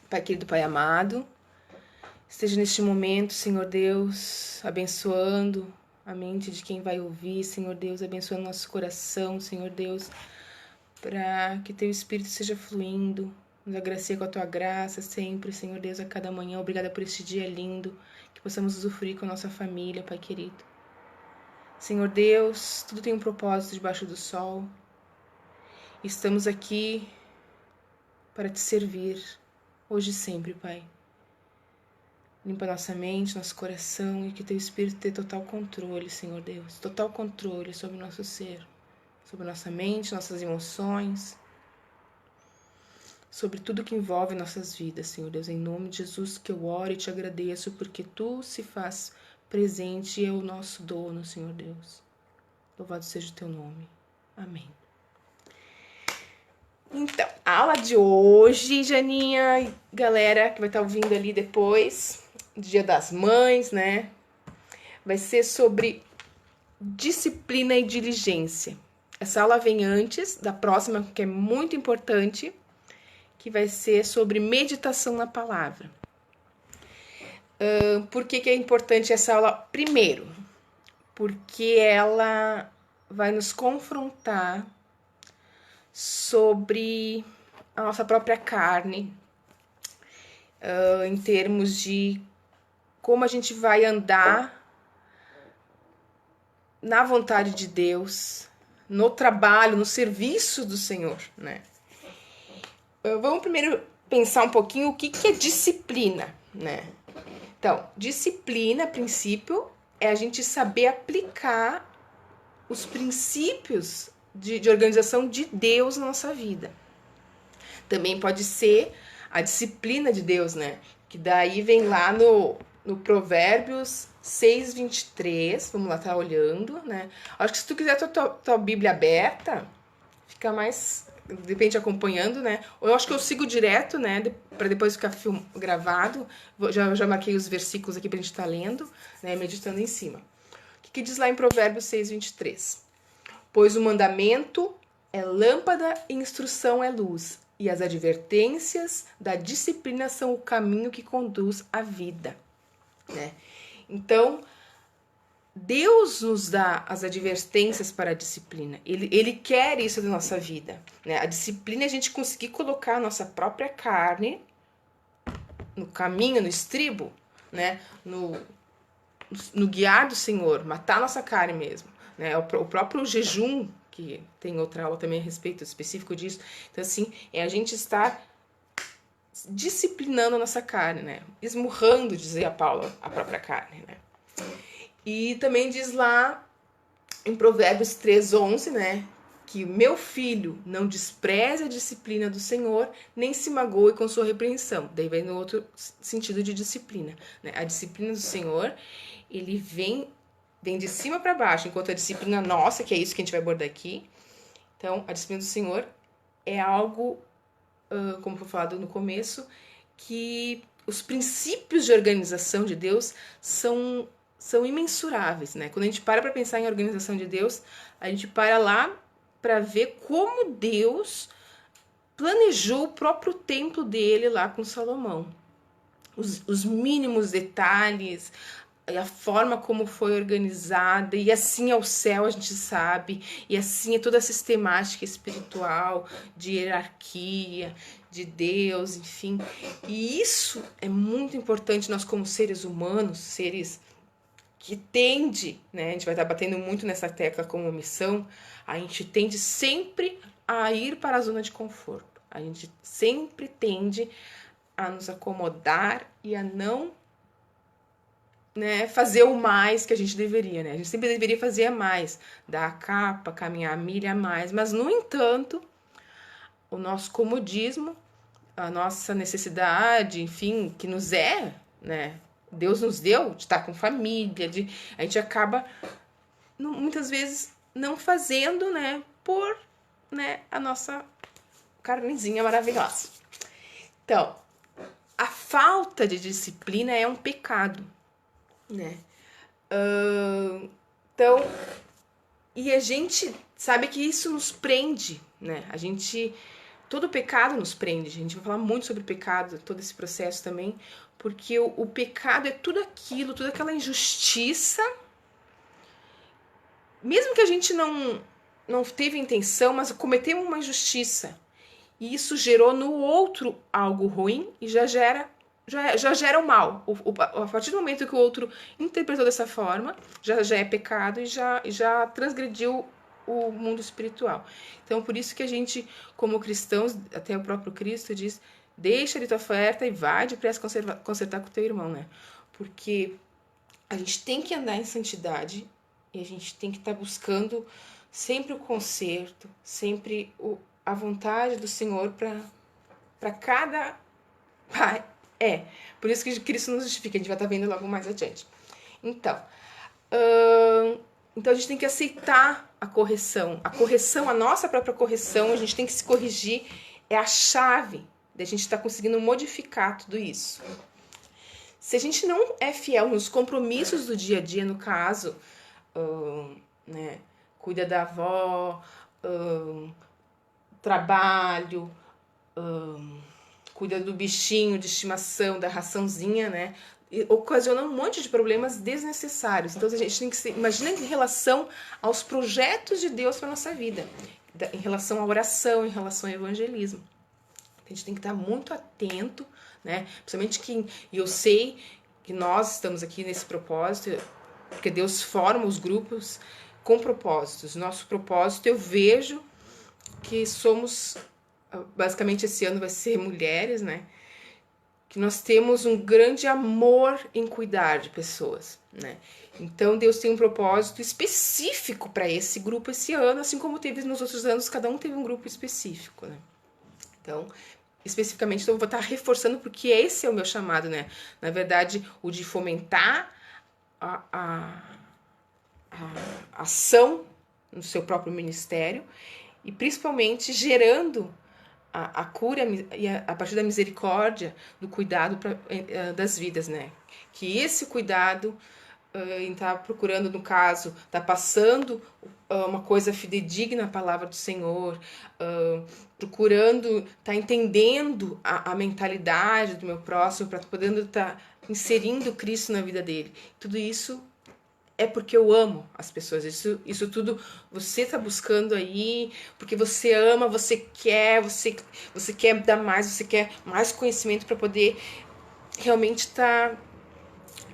Pai querido, Pai amado, esteja neste momento, Senhor Deus, abençoando a mente de quem vai ouvir, Senhor Deus, abençoando nosso coração, Senhor Deus, para que Teu Espírito esteja fluindo, nos agracie com a Tua graça sempre, Senhor Deus, a cada manhã. Obrigada por este dia lindo, que possamos usufruir com a nossa família, Pai querido. Senhor Deus, tudo tem um propósito debaixo do sol. Estamos aqui para Te servir, hoje e sempre, Pai. Limpa nossa mente, nosso coração e que Teu Espírito tenha total controle, Senhor Deus. Total controle sobre o nosso ser, sobre nossa mente, nossas emoções, sobre tudo que envolve nossas vidas, Senhor Deus. Em nome de Jesus que eu oro e Te agradeço porque Tu se faz presente e é o nosso dono, Senhor Deus. Louvado seja o Teu nome. Amém. Então, a aula de hoje, Janinha, galera que vai estar ouvindo ali depois, Dia das Mães, né? Vai ser sobre disciplina e diligência. Essa aula vem antes da próxima, que é muito importante, que vai ser sobre meditação na palavra. Por que é importante essa aula? Primeiro, porque ela vai nos confrontar sobre a nossa própria carne, em termos de como a gente vai andar na vontade de Deus, no trabalho, no serviço do Senhor, né? Vamos primeiro pensar um pouquinho o que é disciplina, né? Então, disciplina, a princípio, é a gente saber aplicar os princípios de organização de Deus na nossa vida. Também pode ser a disciplina de Deus, né? Que daí vem lá no Provérbios 6:23. Vamos lá, tá olhando, né? Acho que se tu quiser tua Bíblia aberta, fica mais, de repente, acompanhando, né? Ou eu acho que eu sigo direto, né? Para depois ficar gravado. Já marquei os versículos aqui pra gente estar lendo, né? Meditando em cima. O que diz lá em Provérbios 6:23? Pois o mandamento é lâmpada e instrução é luz, e as advertências da disciplina são o caminho que conduz à vida, né? Então, Deus nos dá as advertências para a disciplina. Ele quer isso da nossa vida, né? A disciplina é a gente conseguir colocar a nossa própria carne no caminho, no estribo, né? No guiar do Senhor, matar nossa carne mesmo, né? O próprio jejum, que tem outra aula também a respeito específico disso. Então, assim, é a gente estar disciplinando a nossa carne, né? Esmurrando, dizia Paulo, a própria carne, né? E também diz lá em Provérbios 3:11, né? Que meu filho não despreze a disciplina do Senhor, nem se magoe com sua repreensão. Daí vem no outro sentido de disciplina, né? A disciplina do Senhor, ele vem de cima para baixo, enquanto a disciplina nossa, que é isso que a gente vai abordar aqui. Então, a disciplina do Senhor é algo, como foi falado no começo, que os princípios de organização de Deus são imensuráveis, né? Quando a gente para pensar em organização de Deus, a gente para lá para ver como Deus planejou o próprio templo dele lá com Salomão. Os mínimos detalhes, a forma como foi organizada, e assim é o céu, a gente sabe, e assim é toda a sistemática espiritual, de hierarquia, de Deus, enfim. E isso é muito importante nós como seres humanos, seres que tende, né, a gente vai estar batendo muito nessa tecla como missão, a gente tende sempre a ir para a zona de conforto. A gente sempre tende a nos acomodar e a não, né, fazer o mais que a gente deveria, né? A gente sempre deveria fazer mais, dar a capa, caminhar a milha a mais, mas, no entanto, o nosso comodismo, a nossa necessidade, enfim, que nos é, né, Deus nos deu, de estar com família, a gente acaba, muitas vezes, não fazendo, né, por, né, a nossa carnezinha maravilhosa. Então, a falta de disciplina é um pecado, né? Então, e a gente sabe que isso nos prende, né? A gente todo pecado nos prende. A gente vai falar muito sobre pecado, todo esse processo também, porque o pecado é tudo aquilo, toda aquela injustiça, mesmo que a gente não teve intenção, mas cometeu uma injustiça. E isso gerou no outro algo ruim e já gera o mal. A partir do momento que o outro interpretou dessa forma, já é pecado e já transgrediu o mundo espiritual. Então, por isso que a gente, como cristãos, até o próprio Cristo diz, deixa ali tua oferta e vai depressa consertar com o teu irmão, né? Porque a gente tem que andar em santidade e a gente tem que estar buscando sempre o conserto, sempre a vontade do Senhor para cada pai. Por isso que Cristo nos justifica, a gente vai estar vendo logo mais adiante. Então a gente tem que aceitar a correção, a nossa própria correção, a gente tem que se corrigir, é a chave da gente estar conseguindo modificar tudo isso. Se a gente não é fiel nos compromissos do dia a dia, no caso, né, cuida da avó, trabalho, cuida do bichinho de estimação, da raçãozinha, né? Ocasiona um monte de problemas desnecessários. Então a gente tem que se imagina em relação aos projetos de Deus para nossa vida, em relação à oração, em relação ao evangelismo. A gente tem que estar muito atento, né? Principalmente e eu sei que nós estamos aqui nesse propósito, porque Deus forma os grupos com propósitos. Nosso propósito, eu vejo que somos, basicamente esse ano vai ser mulheres, né? Que nós temos um grande amor em cuidar de pessoas, né? Então Deus tem um propósito específico para esse grupo esse ano, assim como teve nos outros anos, cada um teve um grupo específico, né? Então, especificamente, eu vou estar reforçando porque esse é o meu chamado, né? Na verdade, o de fomentar a ação no seu próprio ministério e principalmente gerando a cura e a partir da misericórdia, do cuidado das vidas, né? Que esse cuidado está procurando, no caso, está passando uma coisa fidedigna à palavra do Senhor, procurando, está entendendo a mentalidade do meu próximo, para podendo estar inserindo Cristo na vida dele. Tudo isso é porque eu amo as pessoas. Isso tudo você está buscando aí, porque você ama, você quer dar mais, você quer mais conhecimento para poder realmente estar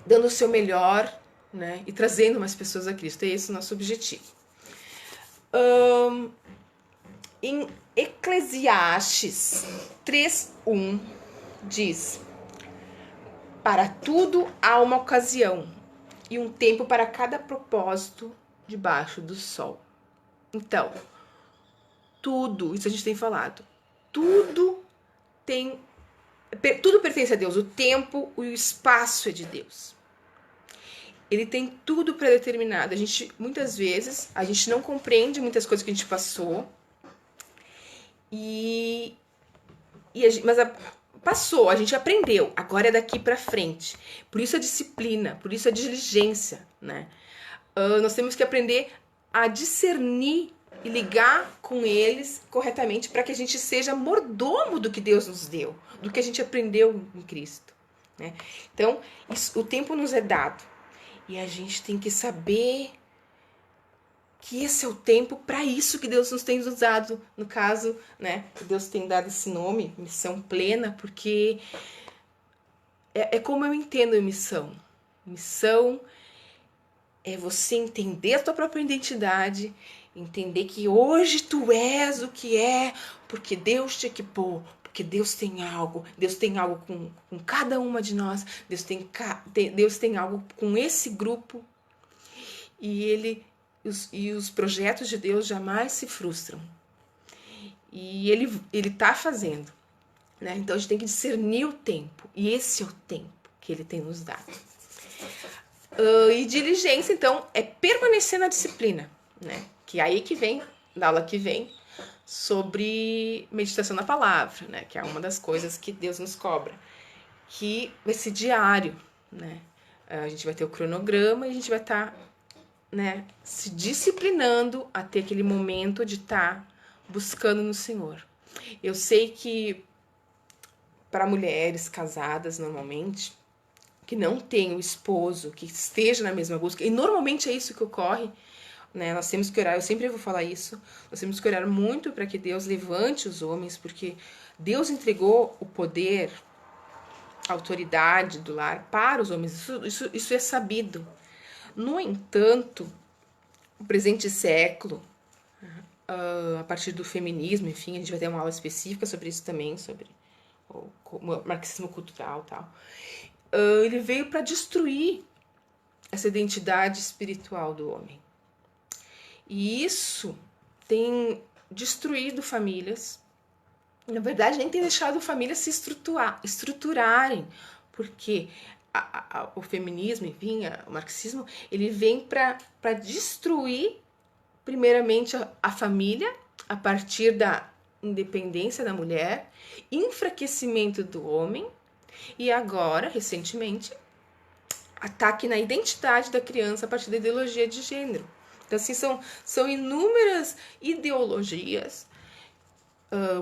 dando o seu melhor, né? E trazendo mais pessoas a Cristo. É esse o nosso objetivo. Em Eclesiastes 3:1 diz: para tudo há uma ocasião e um tempo para cada propósito debaixo do sol. Então, tudo, isso a gente tem falado, tudo pertence a Deus. O tempo e o espaço é de Deus. Ele tem tudo predeterminado. Muitas vezes, a gente não compreende muitas coisas que a gente passou. Passou, a gente aprendeu. Agora é daqui para frente. Por isso a disciplina, por isso a diligência, né? Nós temos que aprender a discernir e ligar com eles corretamente para que a gente seja mordomo do que Deus nos deu, do que a gente aprendeu em Cristo, né? Então, o tempo nos é dado. E a gente tem que saber que esse é o tempo para isso que Deus nos tem usado. No caso, né, Deus tem dado esse nome, missão plena, porque é como eu entendo a missão. Missão é você entender a tua própria identidade, entender que hoje tu és o que é, porque Deus te equipou, porque Deus tem algo com cada uma de nós, Deus tem algo com esse grupo, e os projetos de Deus jamais se frustram. E ele tá fazendo, né? Então a gente tem que discernir o tempo, e esse é o tempo que ele tem nos dado. E diligência, então, é permanecer na disciplina, né? Que é aí que vem, na aula que vem, sobre meditação na palavra, né? Que é uma das coisas que Deus nos cobra, que vai ser diário, né? A gente vai ter o cronograma e a gente vai estar, né, se disciplinando a ter aquele momento de estar buscando no Senhor. Eu sei que para mulheres casadas, normalmente, que não tem o esposo, que esteja na mesma busca, e normalmente é isso que ocorre, né? Nós temos que orar, eu sempre vou falar isso, nós temos que orar muito para que Deus levante os homens, porque Deus entregou o poder, a autoridade do lar para os homens, isso é sabido. No entanto, o presente século, a partir do feminismo, enfim, a gente vai ter uma aula específica sobre isso também, sobre o marxismo cultural e tal. Ele veio para destruir essa identidade espiritual do homem. E isso tem destruído famílias. Na verdade, nem tem deixado famílias se estruturarem, porque o feminismo, enfim, o marxismo, ele vem para destruir, primeiramente, a família, a partir da independência da mulher, enfraquecimento do homem, e agora, recentemente, ataque na identidade da criança a partir da ideologia de gênero. Então, assim, são inúmeras ideologias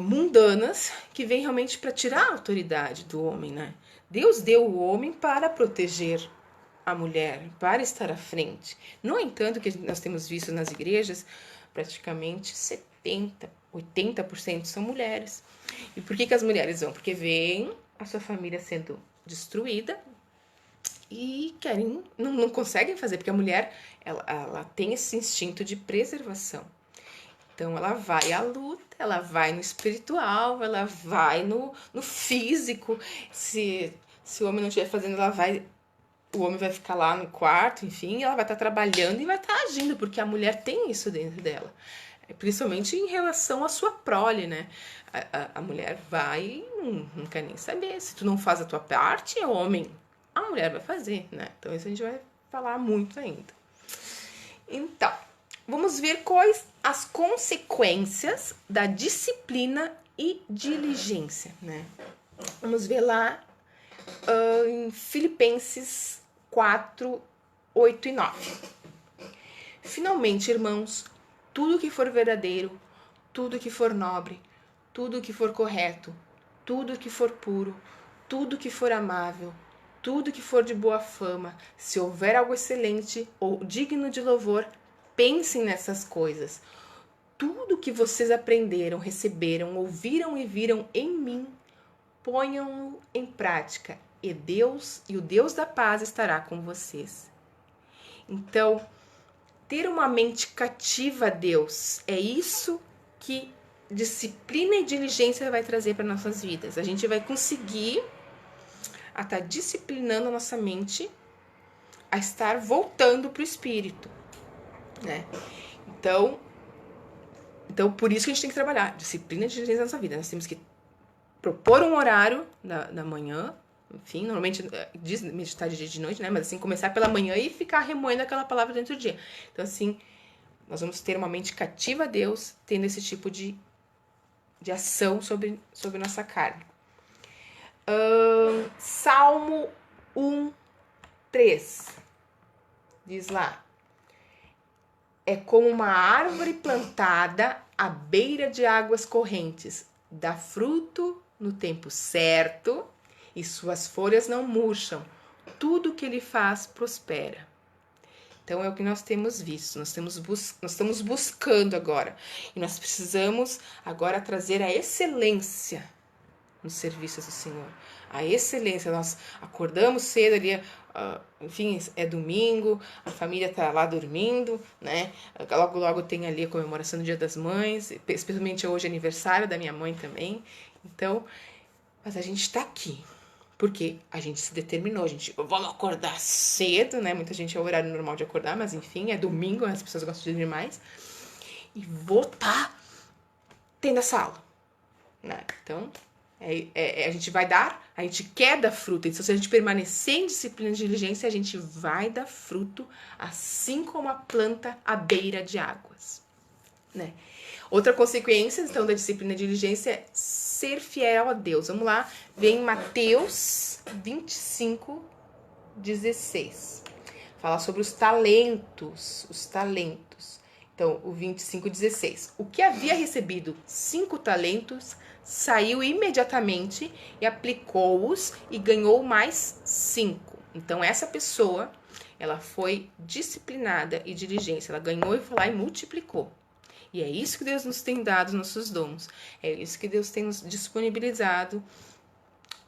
mundanas que vêm realmente para tirar a autoridade do homem, né? Deus deu o homem para proteger a mulher, para estar à frente. No entanto, o que nós temos visto nas igrejas, praticamente 80% são mulheres. E por que as mulheres vão? Porque veem a sua família sendo destruída e querem, não conseguem fazer, porque a mulher ela tem esse instinto de preservação. Então ela vai à luta, ela vai no espiritual, ela vai no físico. Se o homem não estiver fazendo, o homem vai ficar lá no quarto, enfim, ela vai estar trabalhando e vai estar agindo, porque a mulher tem isso dentro dela. Principalmente em relação à sua prole, né? A mulher vai e não quer nem saber. Se tu não faz a tua parte, é homem. A mulher vai fazer, né? Então isso a gente vai falar muito ainda. Então, vamos ver quais as consequências da disciplina e diligência, né? Vamos ver lá em Filipenses 4, 8 e 9. Finalmente, irmãos, tudo que for verdadeiro, tudo que for nobre, tudo que for correto, tudo que for puro, tudo que for amável, tudo que for de boa fama, se houver algo excelente ou digno de louvor, pensem nessas coisas. Tudo que vocês aprenderam, receberam, ouviram e viram em mim, ponham-no em prática, e o Deus da paz estará com vocês. Então, ter uma mente cativa a Deus, é isso que disciplina e diligência vai trazer para nossas vidas. A gente vai conseguir a estar disciplinando a nossa mente a estar voltando para o espírito, né? Então, por isso que a gente tem que trabalhar disciplina e diligência na nossa vida. Nós temos que propor um horário da manhã, enfim, normalmente diz meditar de dia e de noite, né? Mas assim, começar pela manhã e ficar remoendo aquela palavra dentro do dia. Então, assim, nós vamos ter uma mente cativa a Deus, tendo esse tipo de ação sobre nossa carne. Salmo 1, 3. Diz lá: é como uma árvore plantada à beira de águas correntes, dá fruto no tempo certo e suas folhas não murcham. Tudo que ele faz prospera. Então é o que nós temos visto, nós estamos buscando agora. E nós precisamos agora trazer a excelência nos serviços do Senhor. A excelência, nós acordamos cedo ali, enfim, é domingo, a família está lá dormindo, né? Logo tem ali a comemoração do Dia das Mães, especialmente hoje é aniversário da minha mãe também. Então, mas a gente está aqui, porque a gente se determinou, vamos acordar cedo, né? Muita gente é o horário normal de acordar, mas enfim, é domingo, as pessoas gostam de dormir mais. E vou estar tendo essa aula, né? Então, a gente quer dar fruto. Então, se a gente permanecer em disciplina e diligência, a gente vai dar fruto, assim como a planta à beira de águas, né? Outra consequência, então, da disciplina e diligência é ser fiel a Deus. Vamos lá, vem Mateus 25, 16. Fala sobre os talentos. Então, o 25:16. O que havia recebido 5 talentos saiu imediatamente e aplicou-os e ganhou mais 5. Então, essa pessoa, ela foi disciplinada e diligente. Ela ganhou e foi lá e multiplicou. E é isso que Deus nos tem dado, nossos dons. É isso que Deus tem nos disponibilizado.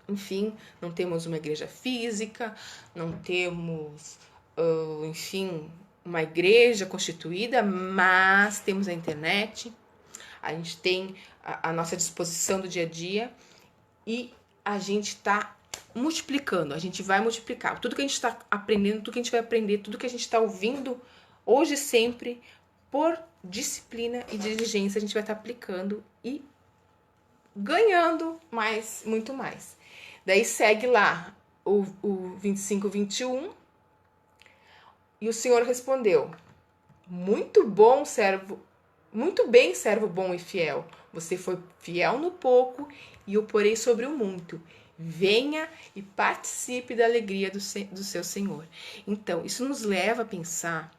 Enfim, não temos uma igreja física, não temos, enfim, uma igreja constituída, mas temos a internet, a gente tem a nossa disposição do dia a dia e a gente está multiplicando, a gente vai multiplicar. Tudo que a gente está aprendendo, tudo que a gente vai aprender, tudo que a gente está ouvindo, hoje e sempre, por disciplina e diligência, a gente vai estar aplicando e ganhando mais, muito mais. Daí segue lá o 25:21. E o Senhor respondeu: muito bom, servo, muito bem, servo bom e fiel. Você foi fiel no pouco e o porei sobre o muito. Venha e participe da alegria do seu Senhor. Então, isso nos leva a pensar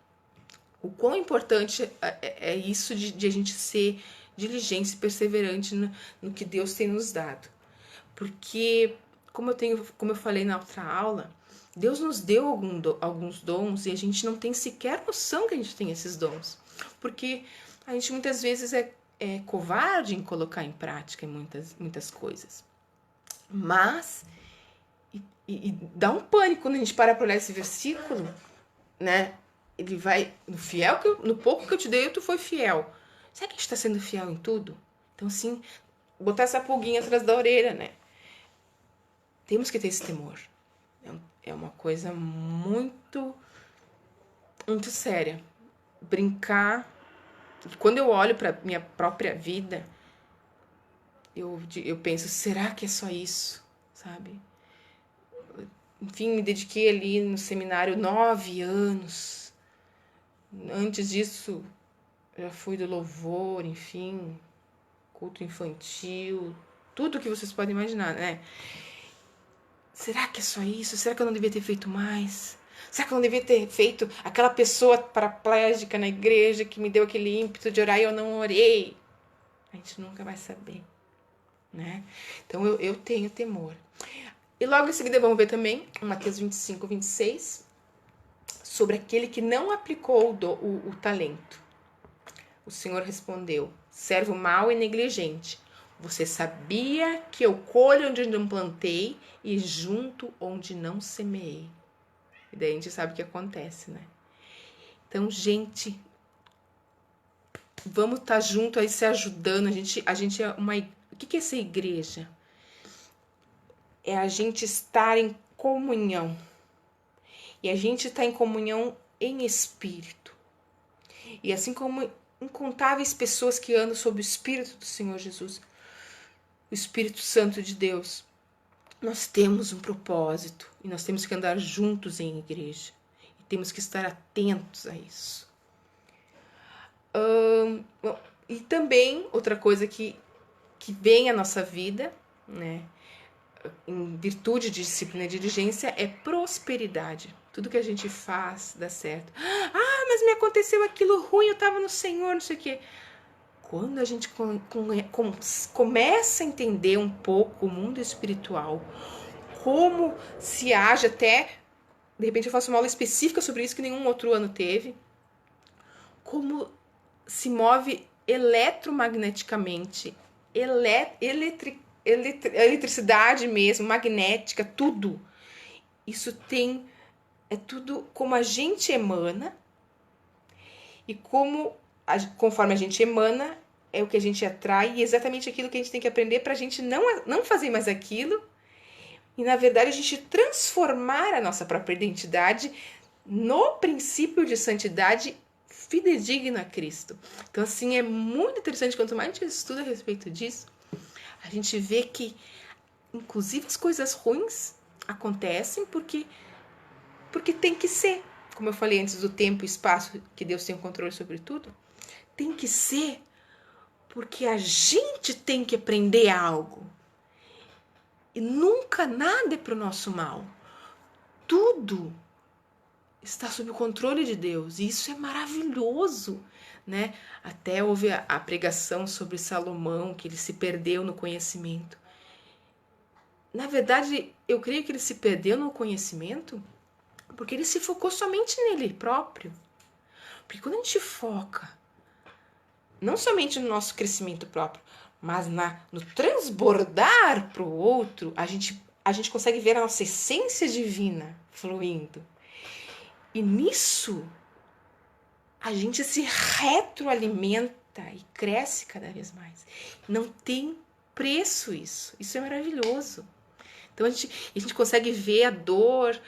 o quão importante é isso de a gente ser diligente e perseverante no que Deus tem nos dado. Porque, como eu falei na outra aula, Deus nos deu alguns dons e a gente não tem sequer noção que a gente tem esses dons. Porque a gente muitas vezes é covarde em colocar em prática muitas coisas. Mas, e dá um pânico quando a gente para olhar esse versículo, né? Ele vai, no pouco que eu te dei, tu foi fiel. Será que a gente está sendo fiel em tudo? Então, sim, botar essa pulguinha atrás da orelha, né? Temos que ter esse temor. É uma coisa muito, muito séria. Brincar. Quando eu olho para minha própria vida, eu penso, será que é só isso? Sabe? Enfim, me dediquei ali no seminário 9 anos. Antes disso, já fui do louvor, enfim, culto infantil, tudo que vocês podem imaginar, né? Será que é só isso? Será que eu não devia ter feito mais? Será que eu não devia ter feito aquela pessoa paraplégica na igreja que me deu aquele ímpeto de orar e eu não orei? A gente nunca vai saber, né? Então eu tenho temor. E logo em seguida vamos ver também, Mateus 25:26, sobre aquele que não aplicou o talento. O Senhor respondeu: servo mau e negligente. Você sabia que eu colho onde não plantei e junto onde não semeei. E daí a gente sabe o que acontece, né? Então, gente, vamos estar junto aí se ajudando. A gente é uma... O que é ser igreja? É a gente estar em comunhão. E a gente está em comunhão em espírito. E assim como incontáveis pessoas que andam sob o Espírito do Senhor Jesus, o Espírito Santo de Deus, nós temos um propósito e nós temos que andar juntos em igreja. E temos que estar atentos a isso. E também, outra coisa que vem à nossa vida, né, em virtude de disciplina e diligência, é prosperidade. Tudo que a gente faz dá certo. Ah, mas me aconteceu aquilo ruim, eu estava no Senhor, não sei o quê. Quando a gente começa a entender um pouco o mundo espiritual, como se age até, de repente eu faço uma aula específica sobre isso que nenhum outro ano teve, como se move eletromagneticamente, eletricidade mesmo, magnética, tudo. Isso é tudo como a gente emana e conforme a gente emana, é o que a gente atrai e é exatamente aquilo que a gente tem que aprender para a gente não fazer mais aquilo e, na verdade, a gente transformar a nossa própria identidade no princípio de santidade fidedigno a Cristo. Então, assim, é muito interessante, quanto mais a gente estuda a respeito disso, a gente vê que, inclusive, as coisas ruins acontecem porque tem que ser. Como eu falei antes do tempo e espaço, que Deus tem o controle sobre tudo, tem que ser porque a gente tem que aprender algo. E nunca nada é para o nosso mal. Tudo está sob o controle de Deus. E isso é maravilhoso, né? Até houve a pregação sobre Salomão, que ele se perdeu no conhecimento. Na verdade, eu creio que ele se perdeu no conhecimento porque ele se focou somente nele próprio. Porque quando a gente foca não somente no nosso crescimento próprio, mas no transbordar para o outro, a gente consegue ver a nossa essência divina fluindo. E nisso, a gente se retroalimenta e cresce cada vez mais. Não tem preço isso. Isso é maravilhoso. Então a gente consegue ver a dor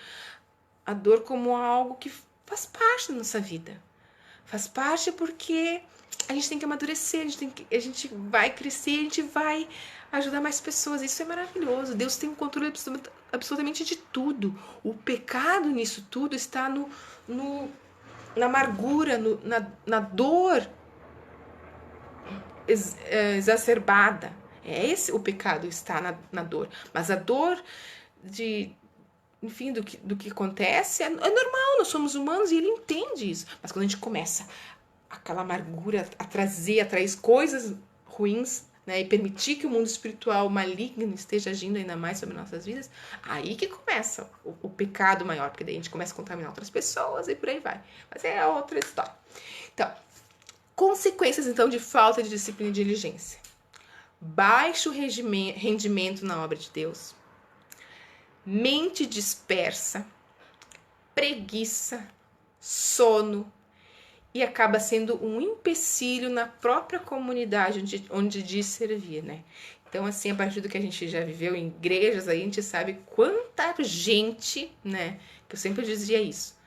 como algo que faz parte da nossa vida. Faz parte porque a gente tem que amadurecer, a gente vai crescer, a gente vai ajudar mais pessoas. Isso é maravilhoso. Deus tem um controle absolutamente de tudo. O pecado nisso tudo está na amargura, na dor exacerbada. É esse o pecado, está na dor. Mas a dor enfim, do que acontece é normal, nós somos humanos e ele entende isso. Mas quando a gente começa aquela amargura a trazer coisas ruins, né, e permitir que o mundo espiritual maligno esteja agindo ainda mais sobre nossas vidas, aí que começa o pecado maior, porque daí a gente começa a contaminar outras pessoas e por aí vai. Mas é outra história. Então, consequências então de falta de disciplina e diligência. Baixo rendimento na obra de Deus, mente dispersa, preguiça, sono, e acaba sendo um empecilho na própria comunidade onde diz servir, né? Então, assim, a partir do que a gente já viveu em igrejas, aí a gente sabe quanta gente, né? Que eu sempre dizia isso.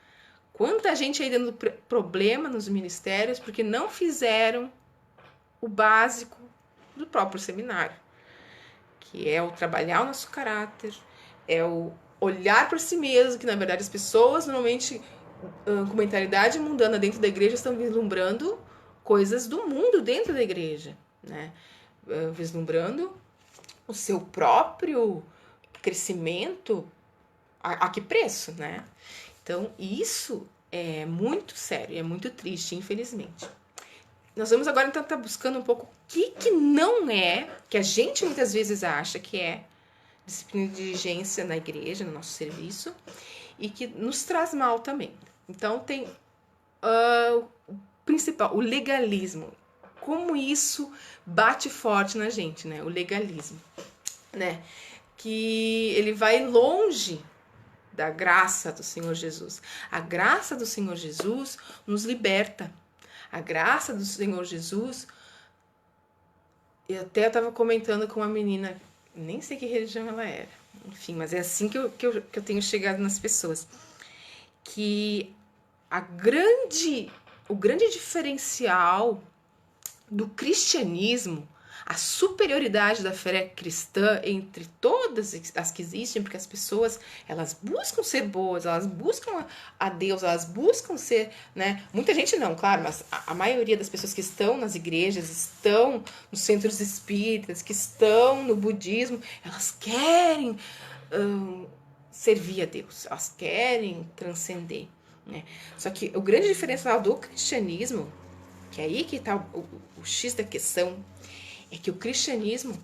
Quanta gente aí dando problema nos ministérios porque não fizeram o básico do próprio seminário, que é o trabalhar o nosso caráter, é o olhar para si mesmo, que na verdade as pessoas normalmente com mentalidade mundana dentro da igreja estão vislumbrando coisas do mundo dentro da igreja, né? Vislumbrando o seu próprio crescimento a que preço, né? Então isso é muito sério, é muito triste, infelizmente. Nós vamos agora então estar buscando um pouco o que não é, que a gente muitas vezes acha que é disciplina de diligência na igreja, no nosso serviço, e que nos traz mal também. Então tem o principal, o legalismo. Como isso bate forte na gente, né? O legalismo, né? Que ele vai longe da graça do Senhor Jesus. A graça do Senhor Jesus nos liberta. A graça do Senhor Jesus... Eu até estava comentando com uma menina, nem sei que religião ela era, enfim, mas é assim que eu tenho chegado nas pessoas. Que o grande diferencial do cristianismo, a superioridade da fé cristã entre todas as que existem, porque as pessoas, elas buscam ser boas, elas buscam a Deus, elas buscam ser, né? Muita gente não, claro, mas a maioria das pessoas que estão nas igrejas, estão nos centros espíritas, que estão no budismo, elas querem servir a Deus, elas querem transcender, né? Só que o grande diferencial do cristianismo, que é aí que está o X da questão, é que o cristianismo,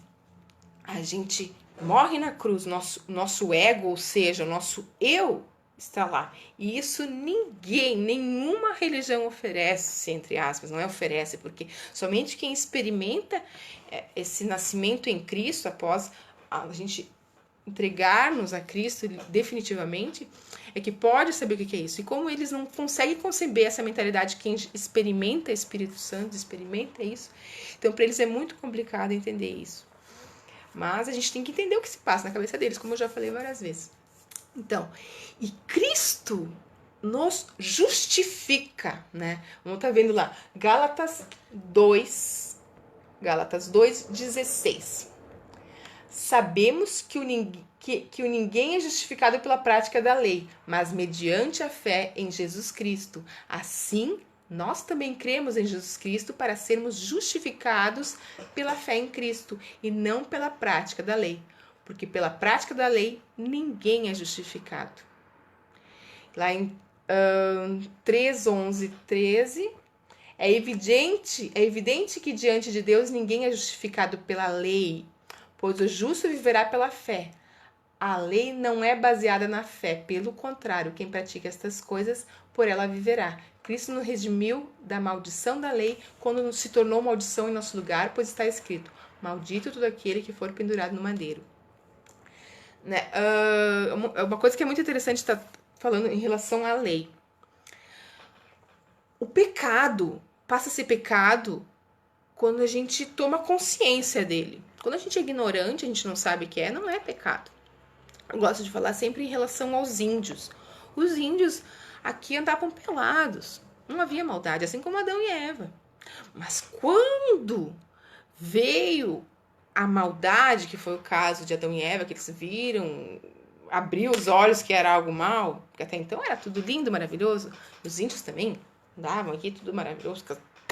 a gente morre na cruz, nosso ego, ou seja, o nosso eu está lá. E isso nenhuma religião oferece, entre aspas, não é oferece, porque somente quem experimenta esse nascimento em Cristo, após a gente entregar-nos a Cristo definitivamente, é que pode saber o que é isso. E como eles não conseguem conceber essa mentalidade, quem experimenta Espírito Santo, experimenta isso, então para eles é muito complicado entender isso. Mas a gente tem que entender o que se passa na cabeça deles, como eu já falei várias vezes. Então, e Cristo nos justifica, né? Vamos estar vendo lá, Gálatas 2:16. Sabemos que o ninguém é justificado pela prática da lei, mas mediante a fé em Jesus Cristo. Assim, nós também cremos em Jesus Cristo para sermos justificados pela fé em Cristo e não pela prática da lei, porque pela prática da lei ninguém é justificado. Lá em 3:11, 13. É evidente que diante de Deus ninguém é justificado pela lei, pois o justo viverá pela fé. A lei não é baseada na fé, pelo contrário, quem pratica estas coisas, por ela viverá. Cristo nos redimiu da maldição da lei quando se tornou maldição em nosso lugar, pois está escrito: maldito todo aquele que for pendurado no madeiro. Né? Uma coisa que é muito interessante estar falando em relação à lei. O pecado passa a ser pecado quando a gente toma consciência dele. Quando a gente é ignorante, a gente não sabe o que é, não é pecado. Eu gosto de falar sempre em relação aos índios. Os índios aqui andavam pelados. Não havia maldade, assim como Adão e Eva. Mas quando veio a maldade, que foi o caso de Adão e Eva, que eles viram, abriu os olhos que era algo mal, porque até então era tudo lindo, maravilhoso. Os índios também andavam aqui, tudo maravilhoso,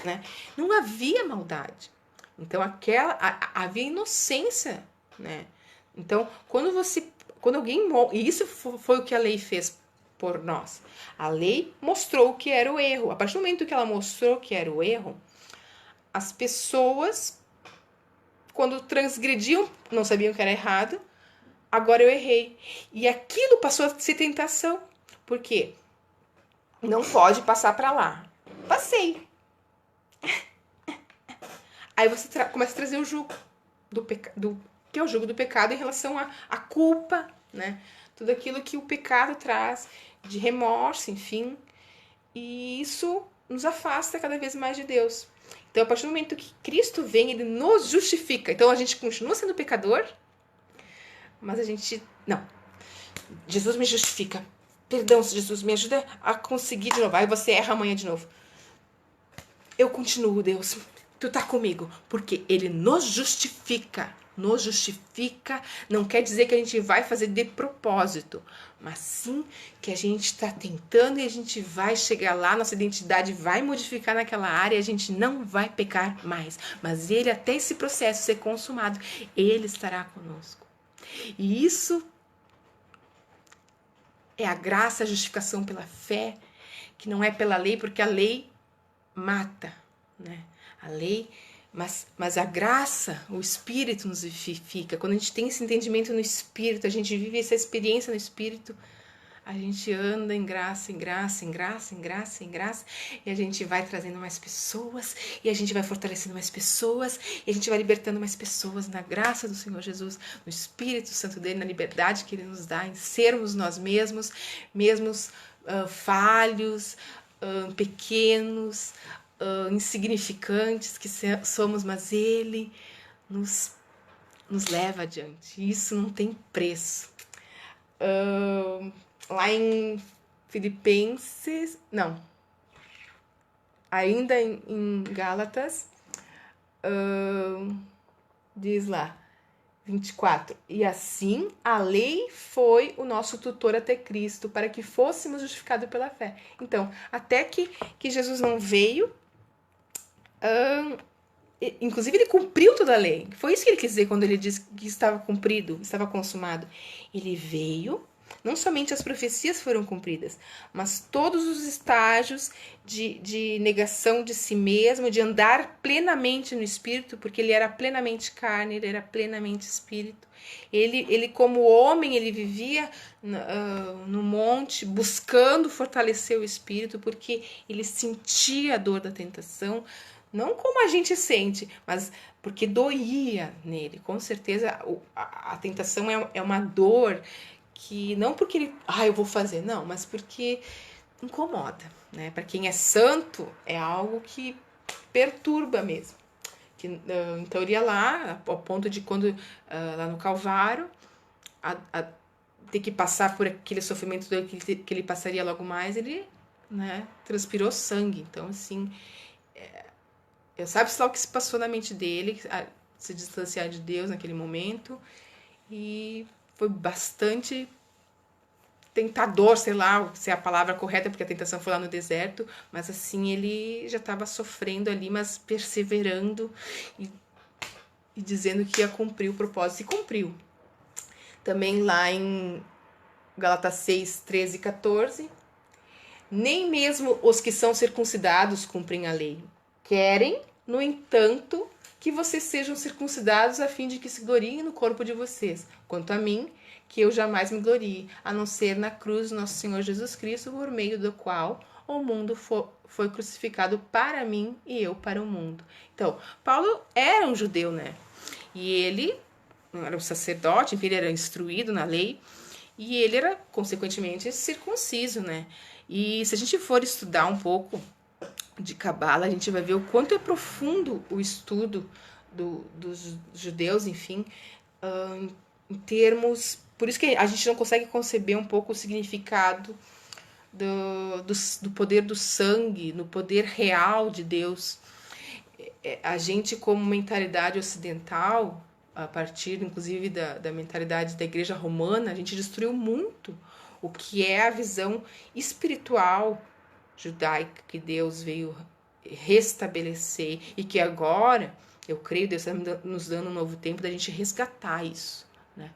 né? Não havia maldade. Então havia inocência, né? Então, quando alguém morre, e isso foi o que a lei fez por nós. A lei mostrou o que era o erro. A partir do momento que ela mostrou que era o erro, as pessoas, quando transgrediam, não sabiam que era errado, agora eu errei. E aquilo passou a ser tentação. Por quê? Não pode passar para lá. Passei. Aí você começa a trazer o jugo que é o jugo do pecado em relação à culpa, né? Tudo aquilo que o pecado traz de remorso, enfim. E isso nos afasta cada vez mais de Deus. Então, a partir do momento que Cristo vem, ele nos justifica. Então, a gente continua sendo pecador, mas a gente... Não. Jesus me justifica. Perdão, Jesus, me ajuda a conseguir de novo. Aí você erra amanhã de novo. Eu continuo, Deus. Tu tá comigo. Porque ele nos justifica. Nos justifica não quer dizer que a gente vai fazer de propósito, mas sim que a gente está tentando e a gente vai chegar lá, nossa identidade vai modificar naquela área e a gente não vai pecar mais. Mas ele, até esse processo ser consumado, ele estará conosco. E isso é a graça, a justificação pela fé, que não é pela lei, porque a lei mata, né? A lei... Mas a graça, o Espírito nos vivifica. Quando a gente tem esse entendimento no Espírito, a gente vive essa experiência no Espírito, a gente anda em graça, em graça, em graça, em graça, em graça, e a gente vai trazendo mais pessoas, e a gente vai fortalecendo mais pessoas, e a gente vai libertando mais pessoas na graça do Senhor Jesus, no Espírito Santo dele, na liberdade que ele nos dá, em sermos nós mesmos, falhos, pequenos, insignificantes que somos, mas ele nos leva adiante. Isso não tem preço. Lá em Filipenses, não, ainda em Gálatas, diz lá, 24. E assim a lei foi o nosso tutor até Cristo, para que fôssemos justificados pela fé. Então, até que Jesus não veio, inclusive ele cumpriu toda a lei. Foi isso que ele quis dizer quando ele disse que estava cumprido, estava consumado. Ele veio, não somente as profecias foram cumpridas, mas todos os estágios de negação de si mesmo, de andar plenamente no Espírito, porque ele era plenamente carne, ele era plenamente Espírito. Ele como homem, ele vivia no monte, buscando fortalecer o Espírito, porque ele sentia a dor da tentação, não como a gente sente, mas porque doía nele. Com certeza a tentação é uma dor que não porque ele, eu vou fazer, não, mas porque incomoda, né? Para quem é santo, é algo que perturba mesmo. Então ele ia lá, ao ponto de quando, lá no Calvário, ter que passar por aquele sofrimento que ele passaria logo mais, ele, né, transpirou sangue. Então, assim, eu sabe-se lá o que se passou na mente dele, se distanciar de Deus naquele momento, e foi bastante tentador, sei lá se é a palavra correta, porque a tentação foi lá no deserto, mas assim, ele já estava sofrendo ali, mas perseverando e dizendo que ia cumprir o propósito, e cumpriu. Também lá em Gálatas 6, 13 e 14, Nem mesmo os que são circuncidados cumprem a lei. Querem, no entanto, que vocês sejam circuncidados a fim de que se gloriem no corpo de vocês. Quanto a mim, que eu jamais me glorie, a não ser na cruz do nosso Senhor Jesus Cristo, por meio do qual o mundo foi crucificado para mim e eu para o mundo. Então, Paulo era um judeu, né? E ele era um sacerdote, enfim, ele era instruído na lei, e ele era, consequentemente, circunciso, né? E se a gente for estudar um pouco de Cabala, a gente vai ver o quanto é profundo o estudo dos judeus, enfim, em termos... Por isso que a gente não consegue conceber um pouco o significado do poder do sangue, no poder real de Deus. A gente, como mentalidade ocidental, a partir, inclusive, da mentalidade da Igreja Romana, a gente destruiu muito o que é a visão espiritual judaica que Deus veio restabelecer e que agora, eu creio, Deus está nos dando um novo tempo da gente resgatar isso, né?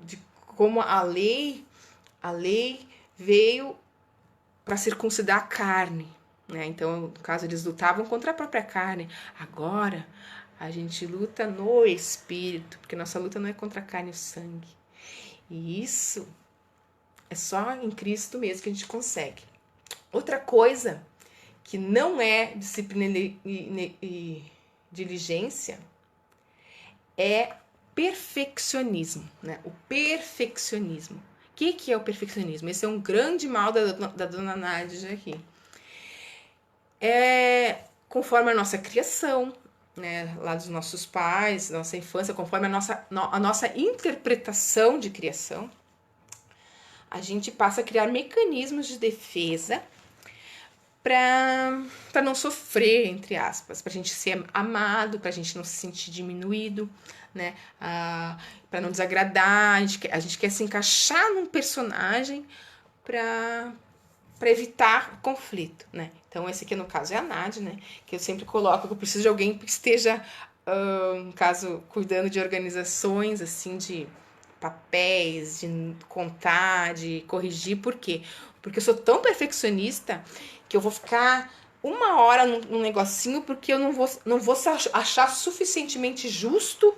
De como a lei veio para circuncidar a carne, né? Então, no caso, eles lutavam contra a própria carne. Agora, a gente luta no espírito, porque nossa luta não é contra a carne e o sangue. E isso é só em Cristo mesmo que a gente consegue. Outra coisa que não é disciplina e diligência é perfeccionismo, né? O perfeccionismo. O que é o perfeccionismo? Esse é um grande mal da dona Nádia aqui. Conforme a nossa criação, né, lá dos nossos pais, da nossa infância, conforme a nossa interpretação de criação, a gente passa a criar mecanismos de defesa para não sofrer, entre aspas, para a gente ser amado, para a gente não se sentir diminuído, né? Para não desagradar, a gente quer se encaixar num personagem para evitar conflito, né? Então, esse aqui no caso é a Nádia, né? Que eu sempre coloco que eu preciso de alguém que esteja, no caso, cuidando de organizações, assim, de papéis, de contar, de corrigir. Por quê? Porque eu sou tão perfeccionista que eu vou ficar uma hora num negocinho porque eu não vou achar suficientemente justo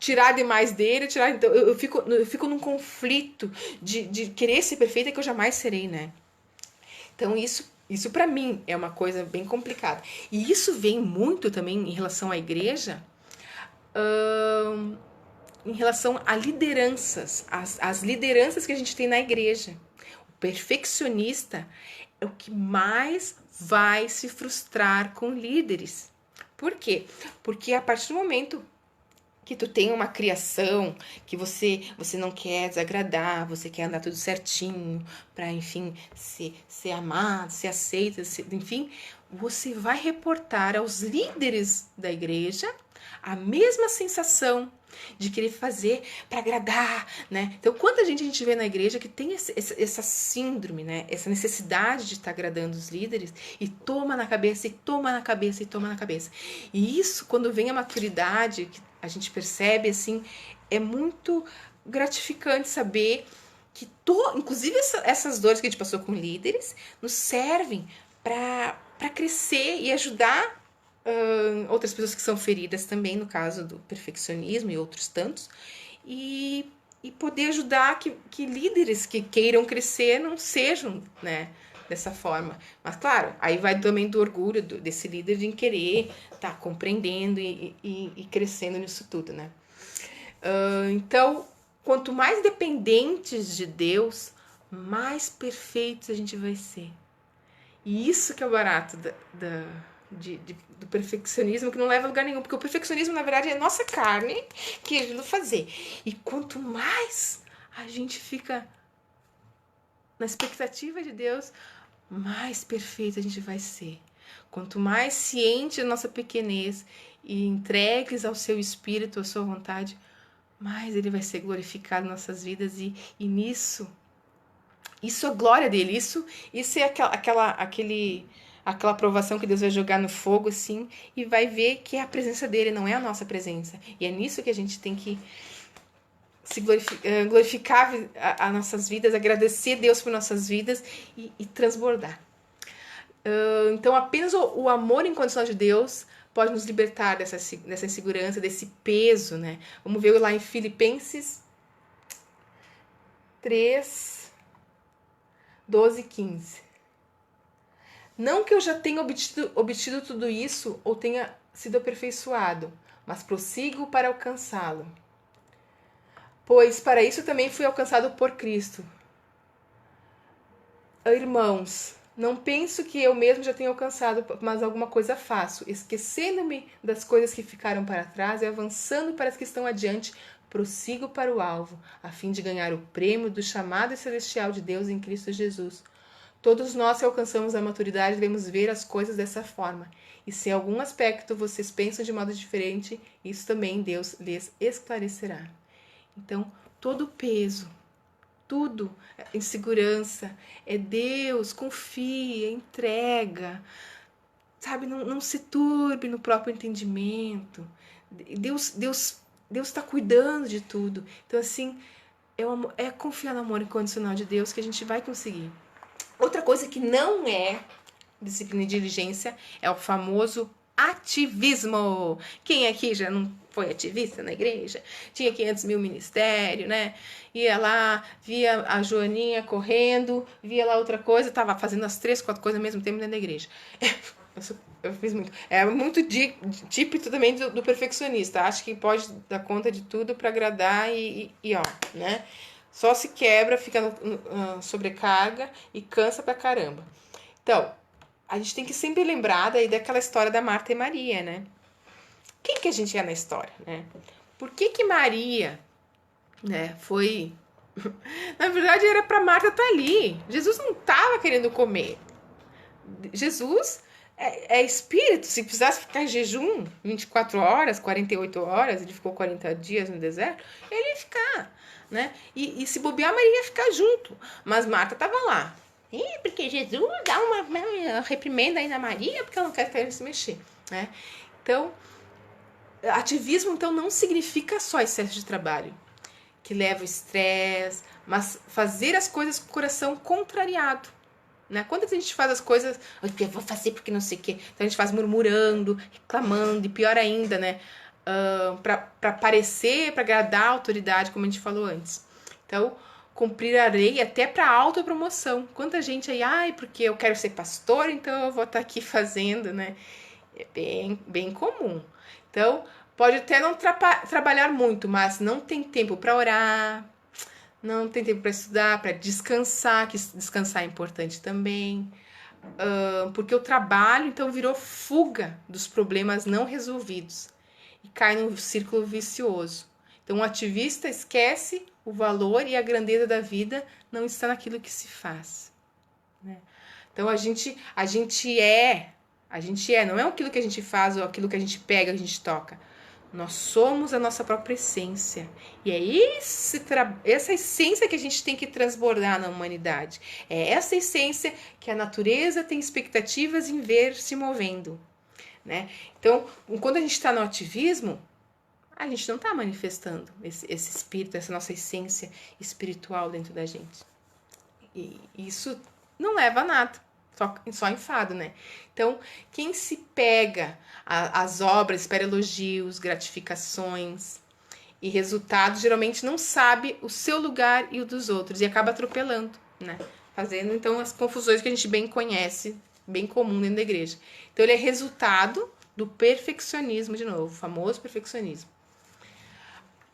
tirar demais dele, então eu fico num conflito de querer ser perfeita que eu jamais serei, né? Então isso para mim é uma coisa bem complicada. E isso vem muito também em relação à igreja, em relação a lideranças, as lideranças que a gente tem na igreja. O perfeccionista é o que mais vai se frustrar com líderes. Por quê? Porque a partir do momento que tu tem uma criação, que você não quer desagradar, você quer andar tudo certinho, para, enfim, ser amado, ser aceito, enfim, você vai reportar aos líderes da igreja a mesma sensação de querer fazer para agradar, né? Então, quanta gente a gente vê na igreja que tem essa síndrome, né? Essa necessidade de estar agradando os líderes e toma na cabeça, e toma na cabeça, e toma na cabeça. E isso, quando vem a maturidade, que a gente percebe, assim, é muito gratificante saber que, inclusive, essas dores que a gente passou com líderes, nos servem para crescer e ajudar outras pessoas que são feridas também, no caso do perfeccionismo e outros tantos, e poder ajudar que líderes que queiram crescer não sejam, né, dessa forma. Mas, claro, aí vai também do orgulho desse líder de querer estar compreendendo e crescendo nisso tudo, né? Então, quanto mais dependentes de Deus, mais perfeitos a gente vai ser. E isso que é o barato do perfeccionismo, que não leva a lugar nenhum, porque o perfeccionismo, na verdade, é a nossa carne querendo fazer. E quanto mais a gente fica na expectativa de Deus, mais perfeito a gente vai ser. Quanto mais ciente da nossa pequenez e entregues ao seu espírito, à sua vontade, mais ele vai ser glorificado em nossas vidas, e nisso, isso é a glória dele, isso é aquela aprovação que Deus vai jogar no fogo, assim, e vai ver que é a presença dele, não é a nossa presença. E é nisso que a gente tem que glorificar as nossas vidas, agradecer Deus por nossas vidas e transbordar. Então, apenas o amor incondicional de Deus pode nos libertar dessa insegurança, desse peso, né? Vamos ver lá em Filipenses 3, 12 e 15. Não que eu já tenha obtido tudo isso ou tenha sido aperfeiçoado, mas prossigo para alcançá-lo. Pois para isso também fui alcançado por Cristo. Irmãos, não penso que eu mesmo já tenha alcançado, mas alguma coisa faço, esquecendo-me das coisas que ficaram para trás e avançando para as que estão adiante, prossigo para o alvo, a fim de ganhar o prêmio do chamado celestial de Deus em Cristo Jesus. Todos nós que alcançamos a maturidade devemos ver as coisas dessa forma. E se em algum aspecto vocês pensam de modo diferente, isso também Deus lhes esclarecerá. Então, todo o peso, tudo, insegurança, é Deus, confia, entrega, sabe? Não se turbe no próprio entendimento. Deus está cuidando de tudo. Então, assim, é confiar no amor incondicional de Deus que a gente vai conseguir. Outra coisa que não é disciplina e diligência é o famoso ativismo. Quem aqui já não foi ativista na igreja? Tinha 500 mil ministérios, né? Ia lá, via a Joaninha correndo, via lá outra coisa, tava fazendo as 3, 4 coisas ao mesmo tempo dentro da igreja. Eu fiz muito. É muito típico também do perfeccionista. Acho que pode dar conta de tudo para agradar e ó, né? Só se quebra, fica sobrecarga e cansa pra caramba. Então, a gente tem que sempre lembrar daí daquela história da Marta e Maria, né? Quem que a gente é na história, né? Por que Maria, né, foi... Na verdade, era pra Marta estar ali. Jesus não estava querendo comer. Jesus é espírito. Se precisasse ficar em jejum 24 horas, 48 horas, ele ficou 40 dias no deserto, ele ia ficar, né? E se bobear, Maria ia ficar junto. Mas Marta estava lá. Porque Jesus dá uma reprimenda aí na Maria, porque ela não quer se mexer, né? Então, ativismo então não significa só excesso de trabalho, que leva ao estresse, mas fazer as coisas com o coração contrariado, né? Quando a gente faz as coisas, eu vou fazer porque não sei o quê, então a gente faz murmurando, reclamando, e pior ainda, né? Para parecer, para agradar a autoridade, como a gente falou antes. Então, cumprir a lei até para autopromoção. Quanta gente aí, porque eu quero ser pastor, então eu vou estar aqui fazendo, né? É bem comum. Então, pode até não trabalhar muito, mas não tem tempo para orar, não tem tempo para estudar, para descansar, que descansar é importante também. Porque o trabalho, então, virou fuga dos problemas não resolvidos e cai num círculo vicioso. Então, o ativista esquece o valor e a grandeza da vida não está naquilo que se faz, né? Então, a gente é, não é aquilo que a gente faz ou aquilo que a gente pega, a gente toca. Nós somos a nossa própria essência. E é essa essência que a gente tem que transbordar na humanidade. É essa essência que a natureza tem expectativas em ver se movendo, né? Então, quando a gente está no ativismo, a gente não está manifestando esse espírito, essa nossa essência espiritual dentro da gente. E isso não leva a nada, só enfado, né? Então, quem se pega às obras, espera elogios, gratificações e resultados, geralmente não sabe o seu lugar e o dos outros e acaba atropelando, né? Fazendo, então, as confusões que a gente bem conhece, bem comum dentro da igreja. Então, ele é resultado do perfeccionismo, de novo, o famoso perfeccionismo.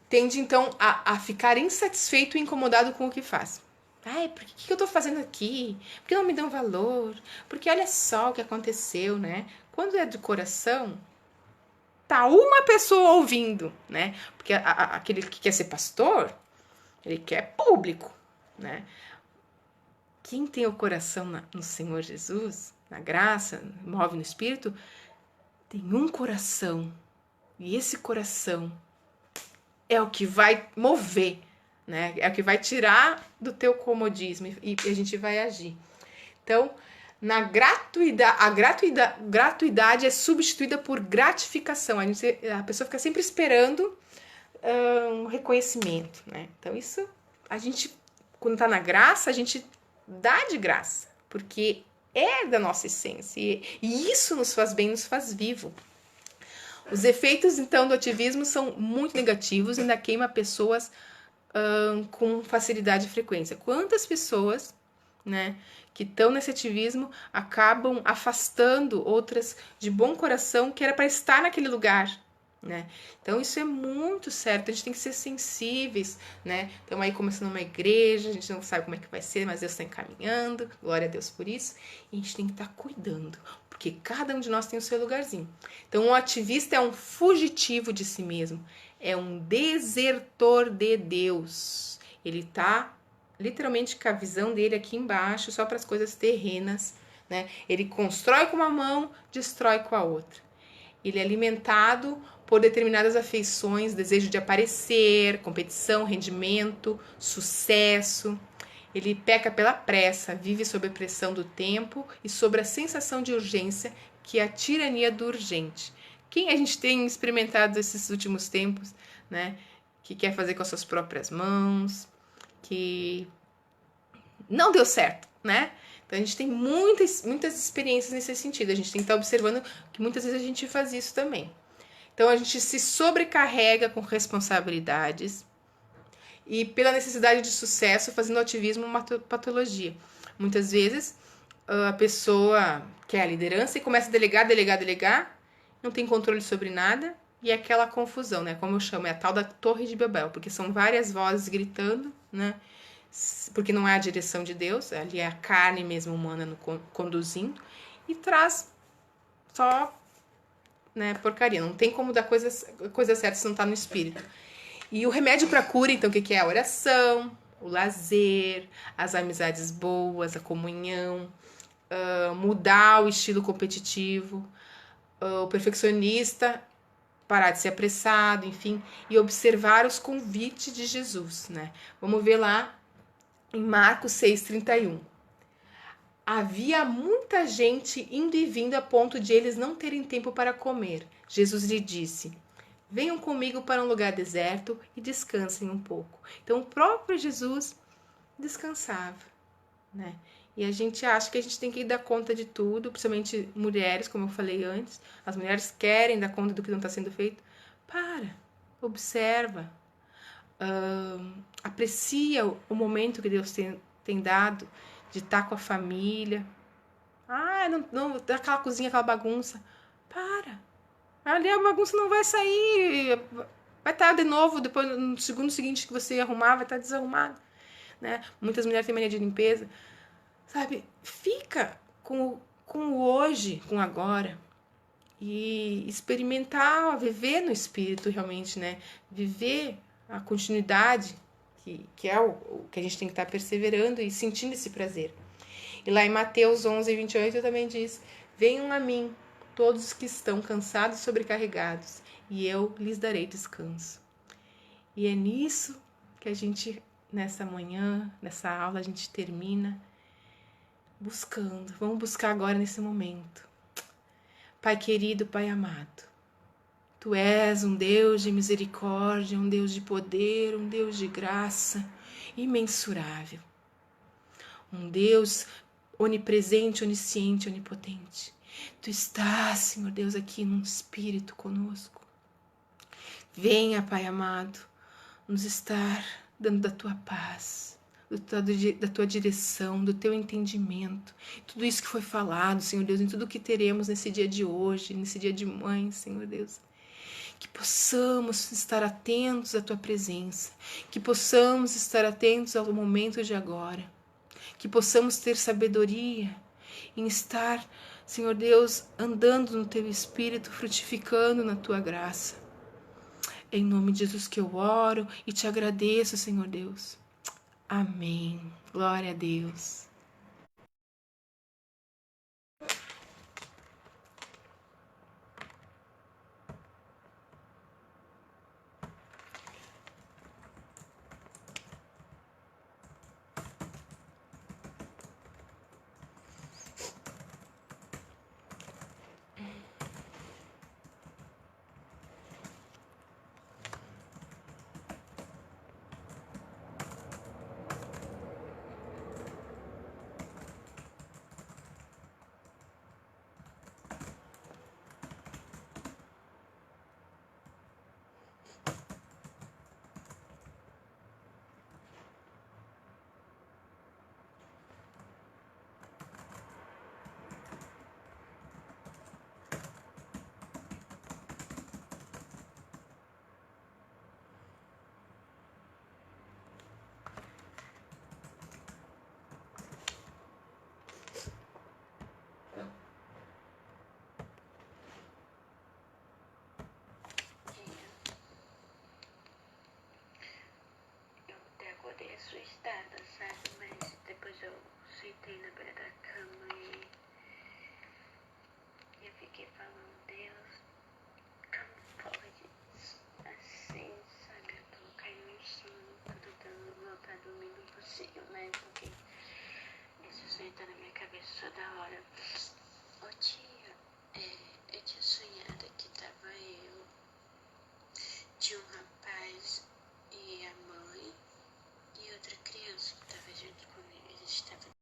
Tende, então, a ficar insatisfeito e incomodado com o que faz. Por que eu tô fazendo aqui? Por que não me dão valor? Porque olha só o que aconteceu, né? Quando é de coração, tá uma pessoa ouvindo, né? Porque aquele que quer ser pastor, ele quer público, né? Quem tem o coração no Senhor Jesus, na graça, move no Espírito, tem um coração. E esse coração é o que vai mover, né? É o que vai tirar do teu comodismo e a gente vai agir. Então, a gratuidade é substituída por gratificação. A pessoa fica sempre esperando um reconhecimento, né? Então isso, a gente, quando tá na graça, a gente dá de graça, porque é da nossa essência, e isso nos faz bem, nos faz vivo. Os efeitos, então, do ativismo são muito negativos e ainda queima pessoas com facilidade e frequência. Quantas pessoas, né, que estão nesse ativismo acabam afastando outras de bom coração que era para estar naquele lugar, né? Então isso é muito certo, a gente tem que ser sensíveis, né? Estamos aí começando uma igreja, a gente não sabe como é que vai ser, mas Deus está encaminhando, glória a Deus por isso, e a gente tem que estar cuidando, porque cada um de nós tem o seu lugarzinho. Então o ativista é um fugitivo de si mesmo, é um desertor de Deus. Ele tá literalmente com a visão dele aqui embaixo, só para as coisas terrenas, né? Ele constrói com uma mão, destrói com a outra. Ele é alimentado por determinadas afeições, desejo de aparecer, competição, rendimento, sucesso. Ele peca pela pressa, vive sob a pressão do tempo e sobre a sensação de urgência, que é a tirania do urgente. Quem a gente tem experimentado esses últimos tempos, né? Que quer fazer com as suas próprias mãos, que não deu certo, né? Então a gente tem muitas experiências nesse sentido. A gente tem que estar observando que muitas vezes a gente faz isso também. Então a gente se sobrecarrega com responsabilidades e pela necessidade de sucesso, fazendo o ativismo uma patologia. Muitas vezes a pessoa quer a liderança e começa a delegar, não tem controle sobre nada e é aquela confusão, né? Como eu chamo, é a tal da Torre de Babel, porque são várias vozes gritando, né? Porque não é a direção de Deus, ali é a carne mesmo humana no conduzindo e traz só, né, porcaria. Não tem como dar coisa certa se não tá no espírito. E o remédio para cura, então, o que é? A oração, o lazer, as amizades boas, a comunhão, mudar o estilo competitivo, o perfeccionista parar de ser apressado, enfim, e observar os convites de Jesus, né? Vamos ver lá em Marcos 6,31. Havia muita gente indo e vindo a ponto de eles não terem tempo para comer. Jesus lhe disse: venham comigo para um lugar deserto e descansem um pouco. Então o próprio Jesus descansava, né? E a gente acha que a gente tem que dar conta de tudo, principalmente mulheres, como eu falei antes. As mulheres querem dar conta do que não está sendo feito. Para, observa, aprecia o momento que Deus tem dado de estar com a família. Não, aquela cozinha, aquela bagunça. Para. Ali a bagunça não vai sair. Vai estar de novo, depois no segundo seguinte que você arrumar, vai estar desarrumado, né? Muitas mulheres têm mania de limpeza. Sabe? Fica com o hoje, com o agora. E experimentar, viver no espírito realmente, né? Viver a continuidade, que é o que a gente tem que estar perseverando e sentindo esse prazer. E lá em Mateus 11:28 também diz: venham a mim, todos os que estão cansados e sobrecarregados, e eu lhes darei descanso. E é nisso que a gente, nessa manhã, nessa aula, a gente termina buscando. Vamos buscar agora nesse momento. Pai querido, Pai amado, Tu és um Deus de misericórdia, um Deus de poder, um Deus de graça imensurável. Um Deus onipresente, onisciente, onipotente. Tu estás, Senhor Deus, aqui num espírito conosco. Venha, Pai amado, nos estar dando da Tua paz, da Tua direção, do Teu entendimento. Tudo isso que foi falado, Senhor Deus, em tudo que teremos nesse dia de hoje, nesse dia de mãe, Senhor Deus. Que possamos estar atentos à Tua presença, que possamos estar atentos ao momento de agora, que possamos ter sabedoria em estar, Senhor Deus, andando no Teu Espírito, frutificando na Tua graça. Em nome de Jesus que eu oro e te agradeço, Senhor Deus. Amém. Glória a Deus. assustada, sabe? Mas depois eu sentei na beira da cama e eu fiquei falando, Deus, como pode assim, sabe? Eu tô caindo no sono, tô tentando voltar a dormir, não consigo, né? Porque esse sonho tá na minha cabeça toda hora. Ô tia, eu tinha sonhado que tava eu, tinha um rapaz e a